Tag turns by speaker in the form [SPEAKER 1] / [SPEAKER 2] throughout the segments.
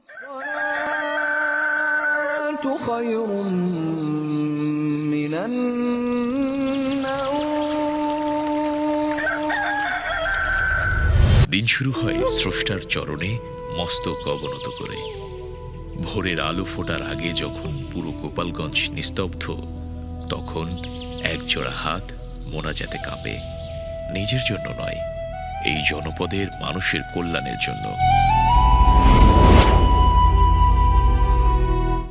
[SPEAKER 1] الصلاة خير من النوم।
[SPEAKER 2] দিন শুরু হয় স্রষ্টার চরণে মস্তক অবনত করে। ভোরের আলো ফোটার আগে যখন পুরো গোপালগঞ্জ নিস্তব্ধ, তখন একজোড়া হাত মোনাজাতে কাঁপে। নিজের জন্য নয়, এই জনপদের মানুষের কল্যাণের জন্য।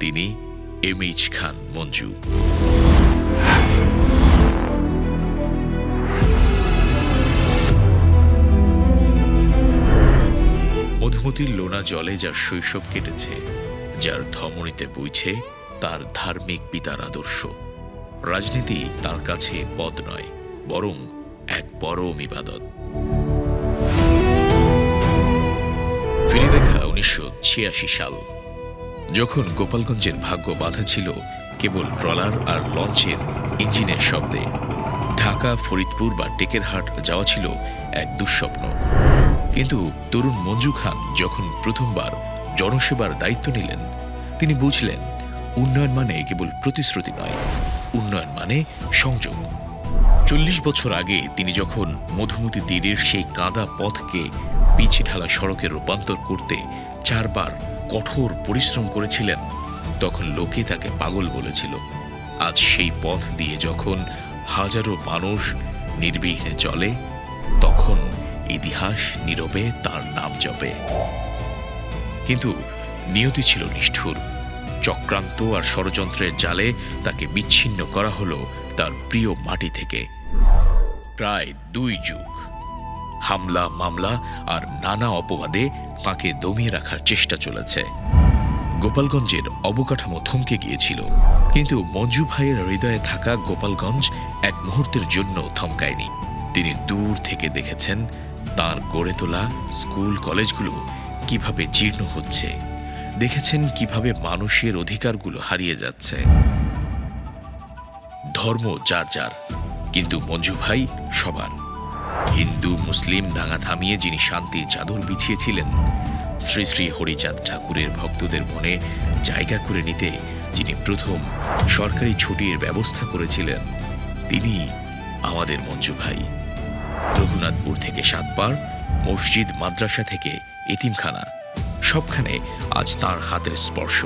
[SPEAKER 2] তিনি এমএইচ খান মঞ্জু। মধুমতির লোনা জলে যার শৈশব কেটেছে, যার ধমনীতে বইছে তার ধার্মিক পিতার আদর্শ। রাজনীতি তার কাছে পদ নয়, বরং এক পরম ইবাদত। ফিরে দেখা 1986 সাল, যখন গোপালগঞ্জের ভাগ্য বাঁধা ছিল কেবল ট্রলার আর লঞ্চের ইঞ্জিনের শব্দে। ঢাকা, ফরিদপুর বা টেকেরহাট যাওয়া ছিল এক দুঃস্বপ্ন। কিন্তু তরুণ মঞ্জু খান যখন প্রথমবার জনসেবার দায়িত্ব নিলেন, তিনি বুঝলেন উন্নয়ন মানে কেবল প্রতিশ্রুতি নয়, উন্নয়ন মানে সংযোগ। 40 বছর আগে তিনি যখন মধুমতি তীরের সেই কাদা পথকে পিচ ঢালা সড়কে রূপান্তর করতে 4 বার কঠোর পরিশ্রম করেছিলেন, তখন লোকে তাকে পাগল বলেছিল। আজ সেই পথ দিয়ে যখন হাজারো মানুষ নির্বিঘ্নে চলে, তখন ইতিহাস নীরবে তার নাম জপে। কিন্তু নিয়তি ছিল নিষ্ঠুর। চক্রান্ত আর ষড়যন্ত্রের জালে তাকে বিচ্ছিন্ন করা হলো তার প্রিয় মাটি থেকে। প্রায় 2 যুগ হামলা, মামলা আর নানা অপবাদে তাকে দমিয়ে রাখার চেষ্টা চলেছে। গোপালগঞ্জের অবকাঠামো থমকে গিয়েছিল, কিন্তু মঞ্জু ভাইয়ের হৃদয়ে থাকা গোপালগঞ্জ এক মুহূর্তের জন্য থমকায়নি। তিনি দূর থেকে দেখেছেন তার গড়ে তোলা স্কুল কলেজগুলো কিভাবে জীর্ণ হচ্ছে, দেখেছেন কিভাবে মানুষের অধিকারগুলো হারিয়ে যাচ্ছে। ধর্ম যার যার, কিন্তু মঞ্জু ভাই সবার। হিন্দু মুসলিম দাঙ্গা থামিয়ে যিনি শান্তির চাদর বিছিয়েছিলেন, শ্রী শ্রী হরিচাঁদ ঠাকুরের ভক্তদের মনে জায়গা করে নিতে যিনি প্রথম সরকারি ছুটির ব্যবস্থা করেছিলেন, তিনি আমাদের মঞ্জু ভাই। রঘুনাথপুর থেকে সাতপাড়, মসজিদ মাদ্রাসা থেকে এতিমখানা, সবখানে আজ তাঁর হাতের স্পর্শ।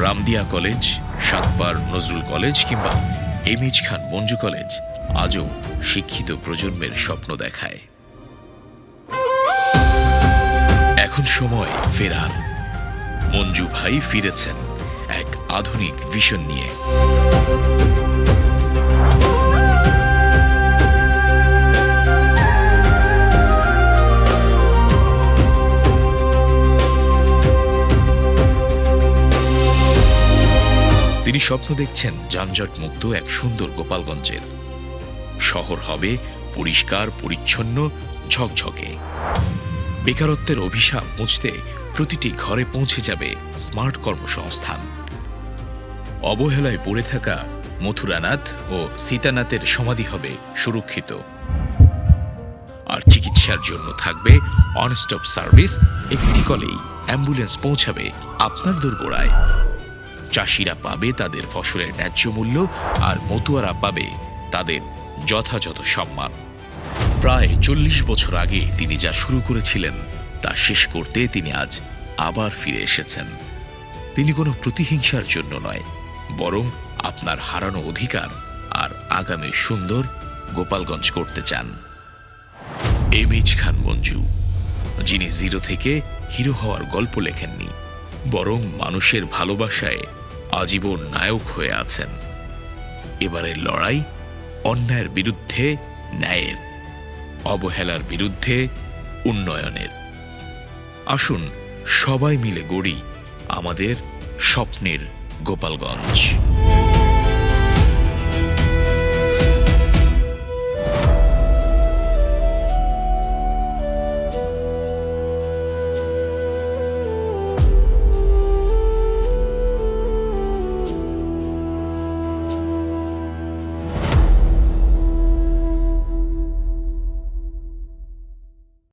[SPEAKER 2] রামদিয়া কলেজ, সাতপাড় নজরুল কলেজ কিংবা এমএইচ খান মঞ্জু কলেজ আজও শিক্ষিত প্রজন্মের স্বপ্ন দেখায়। এখন সময় ফেরার। মঞ্জু ভাই ফিরেছেন এক আধুনিক ভিশন নিয়ে। তিনি স্বপ্ন দেখছেন যানজট মুক্ত এক সুন্দর গোপালগঞ্জের। শহর হবে পরিষ্কার, পরিচ্ছন্ন, ঝকঝকে। বেকারত্বের অভিশাপ মুছতে প্রতিটি ঘরে পৌঁছে যাবে স্মার্ট কর্মসংস্থান। অবহেলায় পড়ে থাকা মথুরানাথ ও সীতানাথের সমাধি হবে সুরক্ষিত। আর চিকিৎসার জন্য থাকবে অনস্টপ সার্ভিস। একটি কলেই অ্যাম্বুলেন্স পৌঁছাবে আপনার দোরগোড়ায়। চাষিরা পাবে তাদের ফসলের ন্যায্য মূল্য, আর মতুয়ারা পাবে তাদের যথাযথ সম্মান। প্রায় 40 বছর আগে তিনি যা শুরু করেছিলেন তা শেষ করতে তিনি আজ আবার ফিরে এসেছেন। তিনি কোনো প্রতিহিংসার জন্য নয়, বরং আপনার হারানো অধিকার আর আগামী সুন্দর গোপালগঞ্জ করতে চান। এমএইচ খান মঞ্জু, যিনি জিরো থেকে হিরো হওয়ার গল্প লেখেননি, বরং মানুষের ভালোবাসায় আজীবন নায়ক হয়ে আছেন। এবারের লড়াই অন্যায়ের বিরুদ্ধে ন্যায়ের, অবহেলার বিরুদ্ধে উন্নয়নের। আসুন সবাই মিলে গড়ি আমাদের স্বপ্নের গোপালগঞ্জ।